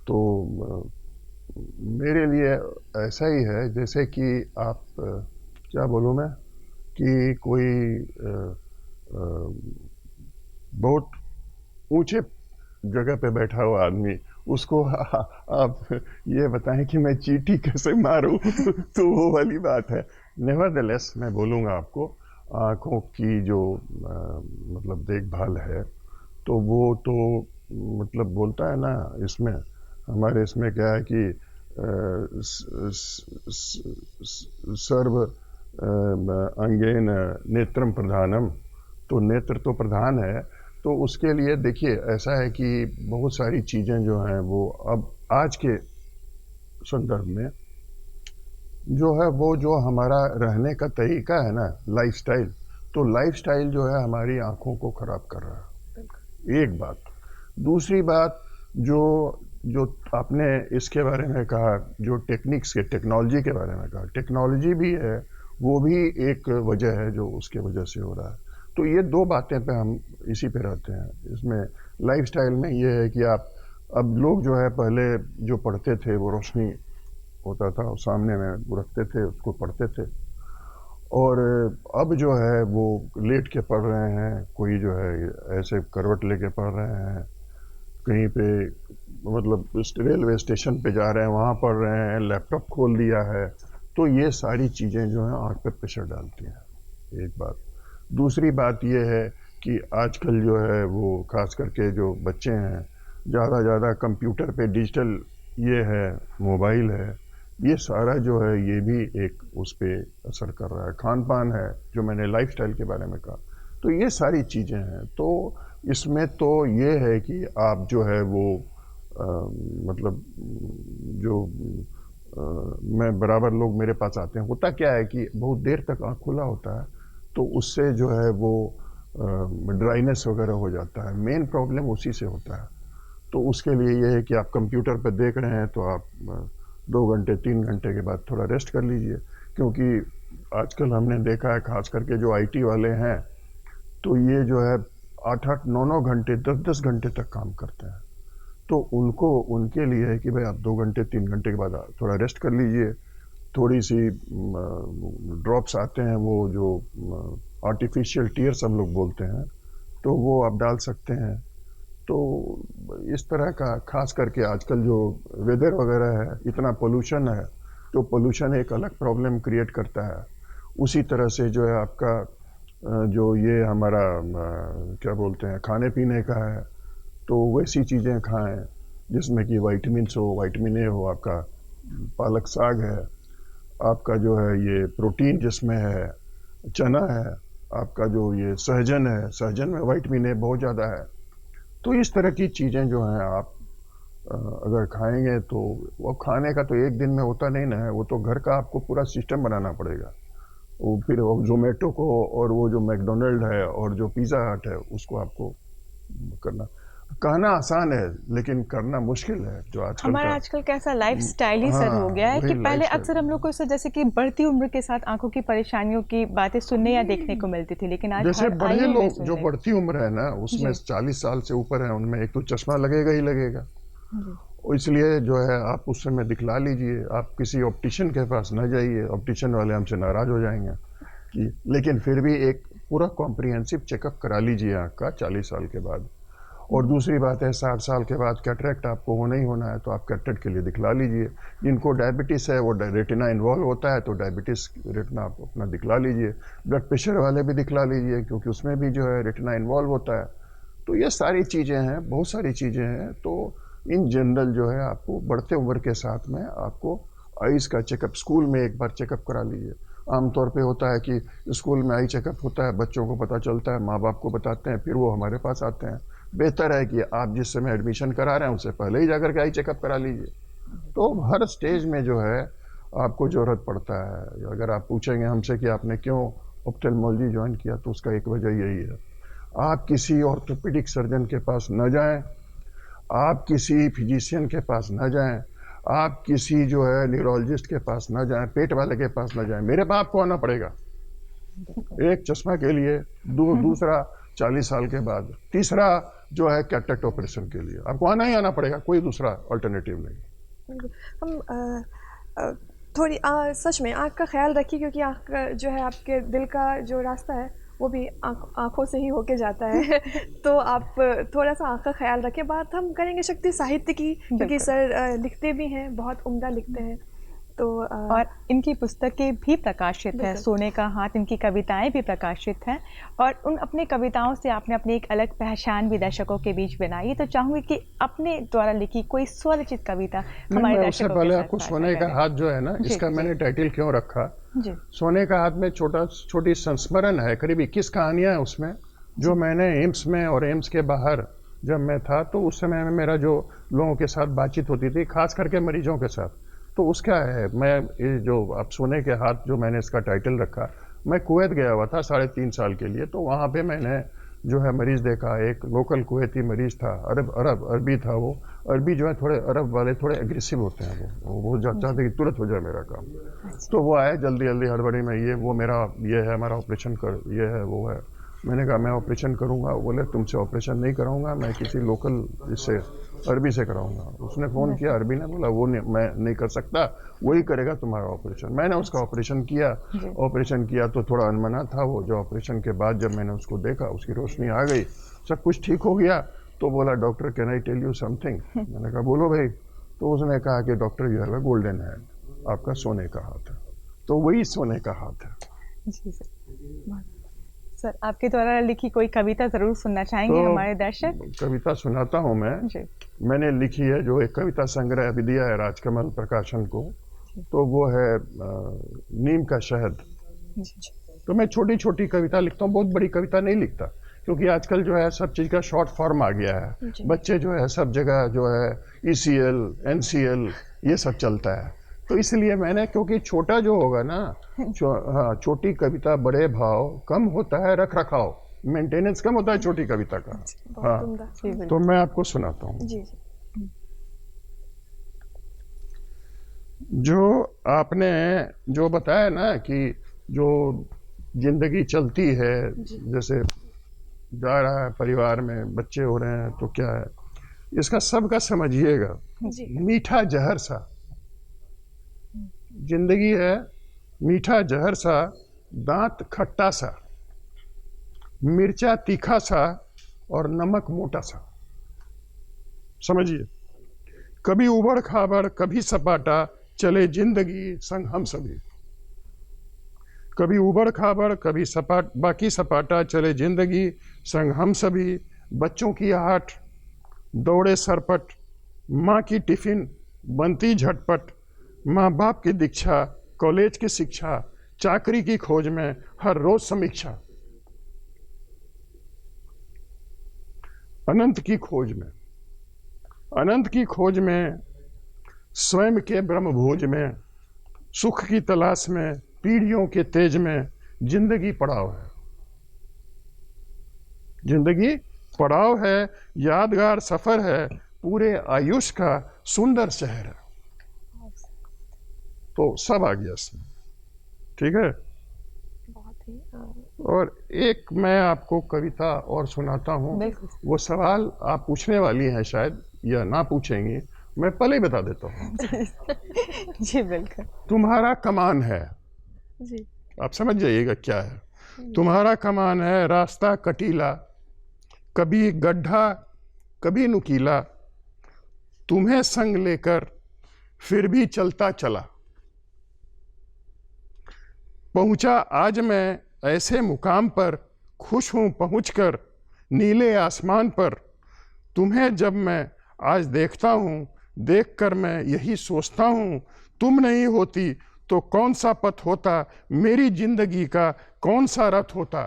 तो मेरे लिए ऐसा ही है जैसे कि आप क्या बोलूँ मैं, कि कोई बहुत ऊंचे जगह पे बैठा हुआ आदमी, उसको आप ये बताएं कि मैं चींटी कैसे मारूं तो वो वाली बात है। नेवरदलेस मैं बोलूँगा आपको, आँखों की जो मतलब देखभाल है, तो वो तो मतलब बोलता है ना, इसमें हमारे इसमें क्या है कि सर्व अंगेन नेत्रम प्रधानम, तो नेत्र तो प्रधान है। तो उसके लिए देखिए ऐसा है कि बहुत सारी चीज़ें जो हैं वो अब आज के संदर्भ में जो है वो जो हमारा रहने का तरीका है ना, लाइफस्टाइल, तो लाइफस्टाइल जो है हमारी आँखों को ख़राब कर रहा है, एक बात। दूसरी बात जो जो आपने इसके बारे में कहा, जो टेक्निक्स के टेक्नोलॉजी के बारे में कहा, टेक्नोलॉजी भी है, वो भी एक वजह है जो उसके वजह से हो रहा है। तो ये दो बातें पे हम इसी पे रहते हैं। इसमें लाइफस्टाइल में ये है कि आप, अब लोग जो है पहले जो पढ़ते थे वो रोशनी होता था और सामने में वो रखते थे, उसको पढ़ते थे, और अब जो है वो लेट के पढ़ रहे हैं, कोई जो है ऐसे करवट लेके पढ़ रहे हैं, कहीं पे मतलब रेलवे स्टेशन पे जा रहे हैं वहाँ पढ़ रहे हैं, लैपटॉप खोल दिया है। तो ये सारी चीज़ें जो हैं आँख पे प्रेशर डालती हैं, एक बात। दूसरी बात ये है कि आजकल जो है वो खास करके जो बच्चे हैं ज़्यादा कंप्यूटर पे, डिजिटल ये है, मोबाइल है, ये सारा जो है ये भी एक उस पर असर कर रहा है। खान पान है जो मैंने लाइफस्टाइल के बारे में कहा, तो ये सारी चीज़ें हैं। तो इसमें तो ये है कि आप जो है वो मतलब जो मैं बराबर लोग मेरे पास आते हैं, होता क्या है कि बहुत देर तक आँख खुला होता है, तो उससे जो है वो ड्राइनेस वगैरह हो जाता है, मेन प्रॉब्लम उसी से होता है। तो उसके लिए ये है कि आप कंप्यूटर पर देख रहे हैं तो आप 2 घंटे 3 घंटे के बाद थोड़ा रेस्ट कर लीजिए, क्योंकि आजकल हमने देखा है खास करके जो IT वाले हैं, तो ये जो है 8-8, 9-9 घंटे, 10-10 घंटे तक काम करते हैं। तो उनको उनके लिए है कि भाई आप 2 घंटे 3 घंटे के बाद थोड़ा रेस्ट कर लीजिए, थोड़ी सी ड्रॉप्स आते हैं वो जो आर्टिफिशियल टीयर्स हम लोग बोलते हैं, तो वो आप डाल सकते हैं। तो इस तरह का खास करके आजकल जो वेदर वगैरह है, इतना पोल्यूशन है, तो पोल्यूशन एक अलग प्रॉब्लम क्रिएट करता है। उसी तरह से जो है आपका जो ये हमारा क्या बोलते हैं खाने पीने का है, तो वैसी चीज़ें खाएं जिसमें कि वाइटामिन्स हो, विटामिन ए हो, आपका पालक साग है, आपका जो है ये प्रोटीन जिसमें है, चना है, आपका जो ये सहजन है, सहजन में विटामिन ए बहुत ज़्यादा है। तो इस तरह की चीज़ें जो हैं आप अगर खाएंगे तो वो खाने का तो एक दिन में होता नहीं ना है, वो तो घर का आपको पूरा सिस्टम बनाना पड़ेगा। वो फिर वो जोमेटो को और वो जो मैकडोनल्ड है और जो पिज़्ज़ा हट है उसको आपको करना, कहना आसान है लेकिन करना मुश्किल है। जो आजकल हमारा आजकल कैसा लाइफ स्टाइल ही सर हो गया है कि पहले अक्सर हम लोग को इससे जैसे कि बढ़ती उम्र के साथ आंखों की परेशानियों की बातें सुनने या देखने को मिलती थी, लेकिन आज जैसे हर बड़े आयु में लोग जो बढ़ती उम्र है ना उसमें 40 साल से ऊपर है, उनमें एक तो चश्मा लगेगा ही लगेगा। इसलिए जो है आप उस समय दिखला लीजिए, आप किसी ऑप्टिशियन के पास न जाइए, ऑप्टिशियन वाले हमसे नाराज हो जाएंगे कि, लेकिन फिर भी एक पूरा कॉम्प्रिहेंसिव चेकअप करा लीजिए आँख का 40 साल के बाद। और दूसरी बात है 60 साल के बाद कैटरेक्ट आपको होना ही होना है, तो आप कैटरेक्ट के लिए दिखला लीजिए। जिनको डायबिटीज़ है वो रेटिना इन्वॉल्व होता है तो डायबिटीज़ रेटिना आप अपना दिखला लीजिए। ब्लड प्रेशर वाले भी दिखला लीजिए क्योंकि उसमें भी जो है रेटिना इन्वॉल्व होता है। तो ये सारी चीज़ें हैं, बहुत सारी चीज़ें हैं। तो इन जनरल जो है आपको बढ़ते उम्र के साथ में आपको आइज़ का चेकअप स्कूल में एक बार चेकअप करा लीजिए। आमतौर पे होता है कि स्कूल में आई चेकअप होता है, बच्चों को पता चलता है, माँ बाप को बताते हैं, फिर वो हमारे पास आते हैं। बेहतर है कि आप जिस समय एडमिशन करा रहे हैं उससे पहले ही जाकर के आई चेकअप करा लीजिए। तो हर स्टेज में जो है आपको ज़रूरत पड़ता है। अगर आप पूछेंगे हमसे कि आपने क्यों ऑप्थेल्मोलॉजी ज्वाइन किया, तो उसका एक वजह यही है, आप किसी ऑर्थोपेडिक सर्जन के पास न जाएं, आप किसी फिजिशियन के पास न जाएं, आप किसी जो है न्यूरोलॉजिस्ट के पास न जाएं, पेट वाले के पास न जाएं, मेरे पास आपको आना पड़ेगा एक चश्मा के लिए, दूसरा 40 साल के बाद, तीसरा जो है कैटरेक्ट ऑपरेशन के लिए आपको आना ही आना पड़ेगा, कोई दूसरा अल्टरनेटिव नहीं। हम थोड़ी सच में आँख का ख्याल रखिए, क्योंकि आँख जो है आपके दिल का जो रास्ता है वो भी आँखों से ही होके जाता है। तो आप थोड़ा सा आँख का ख्याल रखें। बात हम करेंगे शक्ति साहित्य की, क्योंकि सर लिखते भी हैं, बहुत उम्दा लिखते हैं। तो और इनकी पुस्तकें भी प्रकाशित है, सोने का हाथ, इनकी कविताएं भी प्रकाशित हैं और उन अपनी कविताओं से आपने अपनी एक अलग पहचान भी दर्शकों के बीच बनाई। तो चाहूँगी कि अपने द्वारा लिखी कोई स्वरचित कविता हमारे दर्शकों के पहले साथ आपको साझा सोने का करें। हाथ जो है ना, इसका मैंने टाइटल क्यों रखा, जी सोने का हाथ में छोटी संस्मरण है, करीब 21 कहानियां हैं उसमें, जो मैंने एम्स में और एम्स के बाहर जब मैं था तो उस समय में मेरा जो लोगों के साथ बातचीत होती थी, खास करके मरीजों के साथ, तो उसका है। मैं ये जो आप सोने के हाथ जो मैंने इसका टाइटल रखा, मैं कुवैत गया हुआ था 3.5 साल के लिए, तो वहाँ पे मैंने जो है मरीज देखा, एक लोकल कुवैती मरीज था, अरबी था। वो अरबी जो है थोड़े अरब वाले थोड़े एग्रेसिव होते हैं, वो चाहते कि तुरंत हो जाए मेरा काम। तो वो आए जल्दी हड़बड़ी में, ये है हमारा ऑपरेशन कर, ये है वो है। मैंने कहा मैं ऑपरेशन करूंगा, बोले तुमसे ऑपरेशन नहीं कराऊंगा, मैं किसी लोकल इससे अरबी से कराऊंगा। उसने फ़ोन किया, अरबी ने बोला वो मैं नहीं कर सकता, वही करेगा तुम्हारा ऑपरेशन। मैंने उसका ऑपरेशन किया तो थोड़ा अनमना था वो। जो ऑपरेशन के बाद जब मैंने उसको देखा, उसकी रोशनी आ गई, सब कुछ ठीक हो गया, तो बोला doctor can I tell you something. मैंने कहा बोलो भाई। तो उसने कहा कि doctor you have a golden hand, आपका सोने का हाथ है। तो वही सोने का हाथ है। जी सर, आपके द्वारा लिखी कोई कविता जरूर सुनना चाहेंगे तो हमारे दर्शक। कविता सुनाता हूँ मैं। जी मैंने लिखी है, जो एक कविता संग्रह अभी दिया है राजकमल प्रकाशन को, तो वो है नीम का शहद। तो मैं छोटी छोटी कविता लिखता हूँ, बहुत बड़ी कविता नहीं लिखता, क्योंकि आजकल जो है सब चीज़ का शॉर्ट फॉर्म आ गया है। बच्चे जो है सब जगह जो है ECL NCL ये सब चलता है, तो इसलिए मैंने, क्योंकि छोटा जो होगा ना, हाँ, छोटी कविता बड़े भाव, कम होता है रख रखाव, मेंटेनेंस कम होता है छोटी कविता का। हाँ, तो मैं आपको सुनाता हूँ। जी जो आपने जो बताया ना कि जो जिंदगी चलती है, जैसे जा रहा है परिवार में, बच्चे हो रहे हैं, तो क्या है, इसका सबका समझिएगा। जी मीठा जहर सा जिंदगी है, मीठा जहर सा, दांत खट्टा सा, मिर्चा तीखा सा और नमक मोटा सा। समझिए, कभी उबड़ खाबड़ कभी सपाटा, चले जिंदगी संग हम सभी। कभी उबड़ खाबड़ कभी बाकी सपाटा, चले जिंदगी संग हम सभी। बच्चों की आहट दौड़े सरपट, माँ की टिफिन बनती झटपट, माँ बाप की दीक्षा, कॉलेज की शिक्षा, चाकरी की खोज में हर रोज समीक्षा। अनंत की खोज में, अनंत की खोज में, स्वयं के ब्रह्मभोज में, सुख की तलाश में, पीढ़ियों के तेज में, जिंदगी पड़ाव है। जिंदगी पड़ाव है, यादगार सफर है, पूरे आयुष का सुंदर शहर है। तो सब आ गया इसमें, ठीक है। बहुत ही और एक मैं आपको कविता और सुनाता हूँ। बिल्कुल। वो सवाल आप पूछने वाली हैं शायद या ना पूछेंगी, मैं पहले ही बता देता हूँ। जी बिल्कुल। तुम्हारा कमान है, जी आप समझ जाइएगा क्या है। तुम्हारा कमान है, रास्ता कटीला, कभी गड्ढा कभी नुकीला, तुम्हें संग लेकर फिर भी चलता चला। पहुंचा आज मैं ऐसे मुकाम पर, खुश हूं पहुंचकर नीले आसमान पर। तुम्हें जब मैं आज देखता हूं, देखकर मैं यही सोचता हूं, तुम नहीं होती तो कौन सा पथ होता, मेरी जिंदगी का कौन सा रथ होता।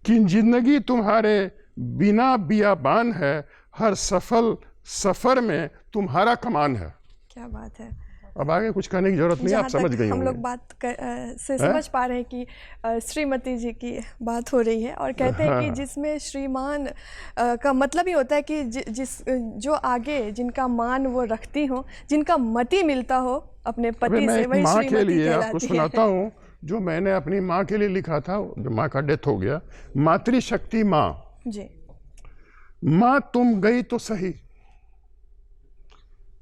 कि जिंदगी तुम्हारे बिना बियाबान है, हर सफल सफर में तुम्हारा कमान है। क्या बात है। अब आगे कुछ कहने की जरूरत नहीं, आप जहाँ समझ तक गई हम लोग होंगी। बात से समझ पा रहे हैं कि श्रीमती जी की बात हो रही है और कहते हैं कि हाँ। जिसमें श्रीमान का मतलब ही होता है कि जो आगे जिनका मान वो रखती हो, जिनका मति मिलता हो अपने अबे पति मैं से, एक वही माँ के श्रीमती लिए आपको कहलाती सुनाता है। हूँ जो मैंने अपनी माँ के लिए लिखा था, जो माँ का डेथ हो गया। मातृशक्ति माँ, जी माँ तुम गई तो सही,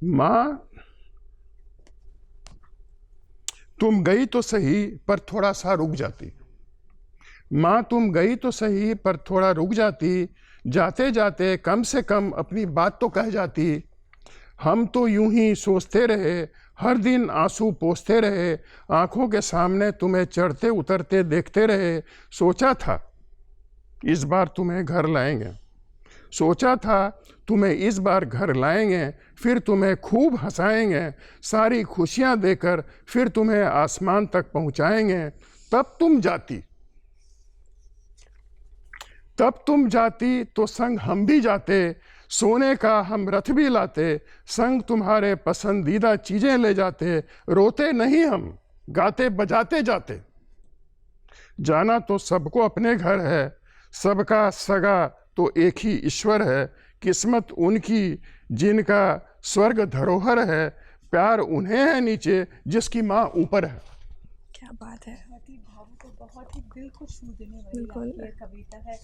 माँ तुम गई तो सही पर थोड़ा सा रुक जाती। माँ तुम गई तो सही पर थोड़ा रुक जाती, जाते जाते कम से कम अपनी बात तो कह जाती। हम तो यूं ही सोचते रहे, हर दिन आंसू पोंछते रहे, आंखों के सामने तुम्हें चढ़ते उतरते देखते रहे। सोचा था इस बार तुम्हें घर लाएंगे, सोचा था तुम्हें इस बार घर लाएंगे, फिर तुम्हें खूब हंसाएंगे, सारी खुशियां देकर फिर तुम्हें आसमान तक पहुंचाएंगे। तब तुम जाती, तब तुम जाती तो संग हम भी जाते, सोने का हम रथ भी लाते, संग तुम्हारे पसंदीदा चीजें ले जाते। रोते नहीं हम, गाते बजाते जाते। जाना तो सबको अपने घर है, सबका सगा तो एक ही ईश्वर है। किस्मत उनकी जिनका स्वर्ग धरोहर है, प्यार उन्हें है नीचे जिसकी माँ ऊपर है। क्या बात है। बहुत ही भावुक और बहुत ही दिल को छू देने वाली बिल्कुल। आपकी ये कविता है।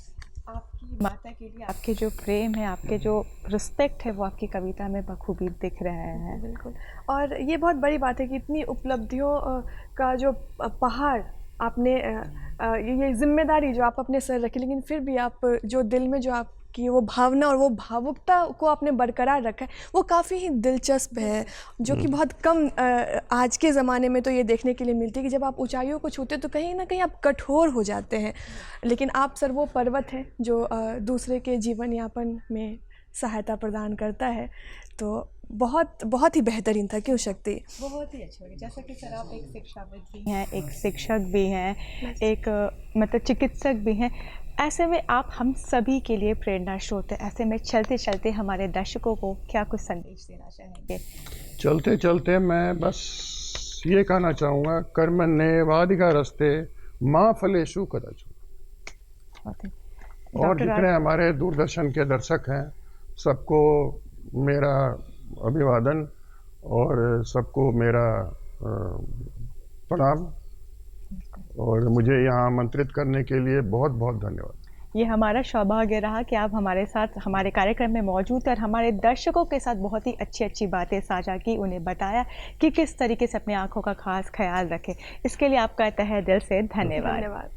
आपकी माता के लिए आपके जो प्रेम है, आपके जो रिस्पेक्ट है, वो आपकी कविता में बखूबी दिख रहे हैं। बिल्कुल। और ये बहुत बड़ी बात है कि इतनी उपलब्धियों का जो पहाड़ आपने ये जिम्मेदारी जो आप अपने सर रखी, लेकिन फिर भी आप जो दिल में जो आपकी वो भावना और वो भावुकता को आपने बरकरार रखा है, वो काफ़ी ही दिलचस्प है, जो कि बहुत कम आज के ज़माने में तो ये देखने के लिए मिलती है कि जब आप ऊंचाइयों को छूते तो कहीं ना कहीं आप कठोर हो जाते हैं, लेकिन आप सर वो पर्वत हैं जो दूसरे के जीवन यापन में सहायता प्रदान करता है। तो बहुत बहुत ही बेहतरीन था, क्यों शक्ति। बहुत ही अच्छी लगी। जैसा कि सर आप एक शिक्षाविद भी हैं, एक शिक्षक भी हैं, एक मतलब चिकित्सक भी हैं, ऐसे में आप हम सभी के लिए प्रेरणा स्रोत है। ऐसे में चलते चलते हमारे दर्शकों को क्या कुछ संदेश देना चाहेंगे? चलते चलते मैं बस ये कहना चाहूँगा, कर्मण्येवाधिकार रस्ते माँ फलेषु कदाचन। और जितने हमारे दूरदर्शन के दर्शक हैं, सबको मेरा अभिवादन और सबको मेरा प्रणाम, और मुझे यहाँ आमंत्रित करने के लिए बहुत बहुत धन्यवाद। ये हमारा सौभाग्य रहा कि आप हमारे साथ हमारे कार्यक्रम में मौजूद थे और हमारे दर्शकों के साथ बहुत ही अच्छी अच्छी बातें साझा की, उन्हें बताया कि किस तरीके से अपनी आँखों का खास ख्याल रखें। इसके लिए आपका तहे दिल से धन्यवाद। धन्यवाद।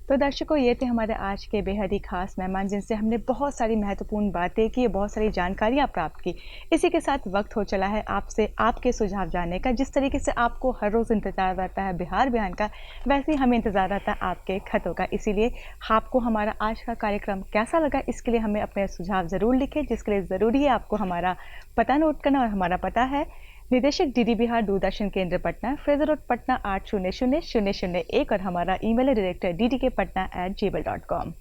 तो दर्शकों, ये थे हमारे आज के बेहद ही खास मेहमान जिनसे हमने बहुत सारी महत्वपूर्ण बातें की, बहुत सारी जानकारियाँ प्राप्त की। इसी के साथ वक्त हो चला है आपसे आपके सुझाव जानने का। जिस तरीके से आपको हर रोज़ इंतज़ार रहता है बिहार बिहान का, वैसे ही हमें इंतज़ार रहता है आपके खतों का। इसीलिए आपको हमारा आज का कार्यक्रम कैसा लगा, इसके लिए हमें अपने सुझाव ज़रूर लिखें, जिसके लिए ज़रूरी है आपको हमारा पता नोट करना। और हमारा पता है निदेशक डीडी बिहार दूरदर्शन केंद्र पटना, फ्रेजर रोड पटना 800001, और हमारा ईमेल है director ddkpatna@gmail.com।